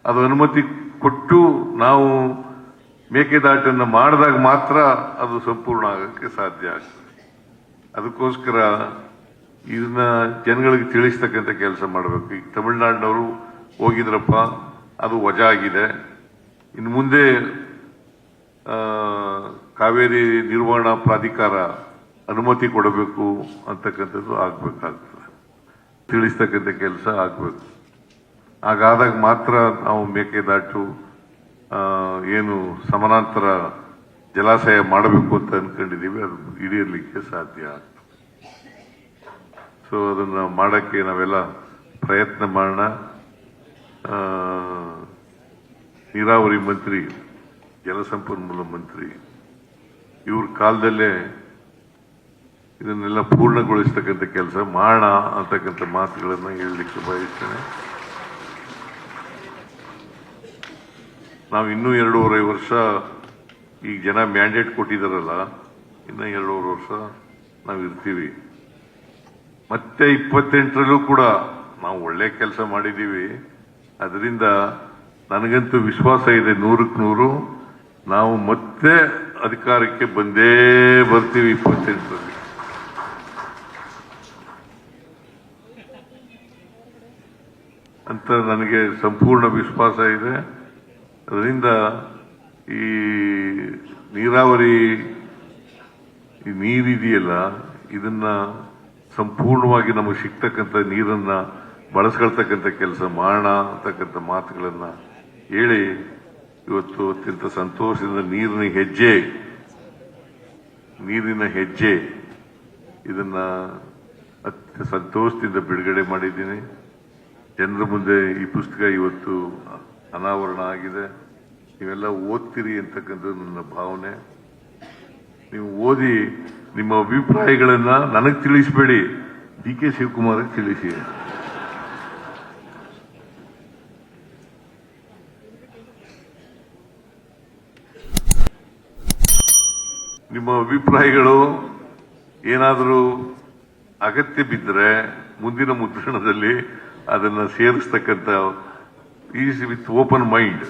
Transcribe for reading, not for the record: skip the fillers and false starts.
ಅದು ಅನುಮತಿ ಕೊಟ್ಟು ನಾವು ಮೇಕೆದಾಟನ್ನು ಮಾಡಿದಾಗ ಮಾತ್ರ ಅದು ಸಂಪೂರ್ಣ ಆಗಕ್ಕೆ ಸಾಧ್ಯ ಆಗ್ತದೆ. ಅದಕ್ಕೋಸ್ಕರ ಇದನ್ನ ಜನಗಳಿಗೆ ತಿಳಿಸ್ತಕ್ಕಂಥ ಕೆಲಸ ಮಾಡಬೇಕು. ಈಗ ತಮಿಳುನಾಡಿನವರು ಹೋಗಿದ್ರಪ್ಪ, ಅದು ವಜಾ ಆಗಿದೆ. ಇನ್ನು ಮುಂದೆ ಕಾವೇರಿ ನಿರ್ವಹಣಾ ಪ್ರಾಧಿಕಾರ ಅನುಮತಿ ಕೊಡಬೇಕು ಅಂತಕ್ಕಂಥದ್ದು ಆಗ್ಬೇಕಾಗ್ತದೆ. ತಿಳಿಸ್ತಕ್ಕಂಥ ಕೆಲಸ ಆಗ್ಬೇಕು. ಹಾಗಾದಾಗ ಮಾತ್ರ ನಾವು ಮೇಕೆದಾಟು ಏನು ಸಮಾನಾಂತರ ಜಲಾಶಯ ಮಾಡಬೇಕು ಅಂತ ಅನ್ಕೊಂಡಿದ್ದೀವಿ, ಅದು ಈಡೇರಲಿಕ್ಕೆ ಸಾಧ್ಯ ಆಗ್ತದೆ. ಸೊ ಅದನ್ನ ಮಾಡಕ್ಕೆ ನಾವೆಲ್ಲ ಪ್ರಯತ್ನ ಮಾಡೋಣ. ನೀರಾವರಿ ಮಂತ್ರಿ, ಜಲಸಂಪನ್ಮೂಲ ಮಂತ್ರಿ ಇವ್ರ ಕಾಲದಲ್ಲೇ ಇದನ್ನೆಲ್ಲ ಪೂರ್ಣಗೊಳಿಸ್ತಕ್ಕಂಥ ಕೆಲಸ ಮಾಡೋಣ ಅಂತಕ್ಕಂಥ ಮಾತುಗಳನ್ನು ಹೇಳಲಿಕ್ಕೆ ಬಯಸ್ತೇನೆ. ನಾವು ಇನ್ನೂ 2.5 ವರ್ಷ, ಈಗ ಜನ ಮ್ಯಾಂಡೇಟ್ ಕೊಟ್ಟಿದಾರಲ್ಲ, ಇನ್ನೂ 2.5 ವರ್ಷ ನಾವು ಇರ್ತೀವಿ. ಮತ್ತೆ 28ರಲ್ಲೂ ಕೂಡ ನಾವು ಒಳ್ಳೆ ಕೆಲಸ ಮಾಡಿದ್ದೀವಿ. ಅದರಿಂದ ನನಗಂತೂ ವಿಶ್ವಾಸ ಇದೆ 100ಕ್ಕೆ 100 ನಾವು ಮತ್ತೆ ಅಧಿಕಾರಕ್ಕೆ ಬಂದೇ ಬರ್ತೀವಿ 28ರಲ್ಲಿ. ಅಂತ ನನಗೆ ಸಂಪೂರ್ಣ ವಿಶ್ವಾಸ ಇದೆ. ಅದರಿಂದ ಈ ನೀರಾವರಿ ನೀರಿದೆಯಲ್ಲ, ಇದನ್ನ ಸಂಪೂರ್ಣವಾಗಿ ನಮಗೆ ಸಿಗ್ತಕ್ಕಂಥ ನೀರನ್ನ ಬಳಸ್ಕೊಳ್ತಕ್ಕಂಥ ಕೆಲಸ ಮಾಡೋಣ ಅಂತಕ್ಕಂಥ ಮಾತುಗಳನ್ನ ಹೇಳಿ ಇವತ್ತು ಅತ್ಯಂತ ಸಂತೋಷದಿಂದ ನೀರಿನ ಹೆಜ್ಜೆ ಇದನ್ನ ಅತ್ಯಂತ ಸಂತೋಷದಿಂದ ಬಿಡುಗಡೆ ಮಾಡಿದ್ದೀನಿ. ಜನರ ಮುಂದೆ ಈ ಪುಸ್ತಕ ಇವತ್ತು ಅನಾವರಣ ಆಗಿದೆ. ನೀವೆಲ್ಲ ಓದ್ತೀರಿ ಅಂತಕ್ಕಂಥದ್ದು ನನ್ನ ಭಾವನೆ. ನೀವು ಓದಿ ನಿಮ್ಮ ಅಭಿಪ್ರಾಯಗಳನ್ನ ನನಗೆ ತಿಳಿಸಬೇಡಿ, DK ಶಿವಕುಮಾರ್ಗೆ ತಿಳಿಸಿ. ನಿಮ್ಮ ಅಭಿಪ್ರಾಯಗಳು ಏನಾದರೂ ಅಗತ್ಯ ಬಿದ್ದರೆ ಮುಂದಿನ ಮುದ್ರಣದಲ್ಲಿ ಅದನ್ನ ಸೇರಿಸ್ತಕ್ಕಂಥ ಈಸ್ ವಿತ್ ಓಪನ್ ಮೈಂಡ್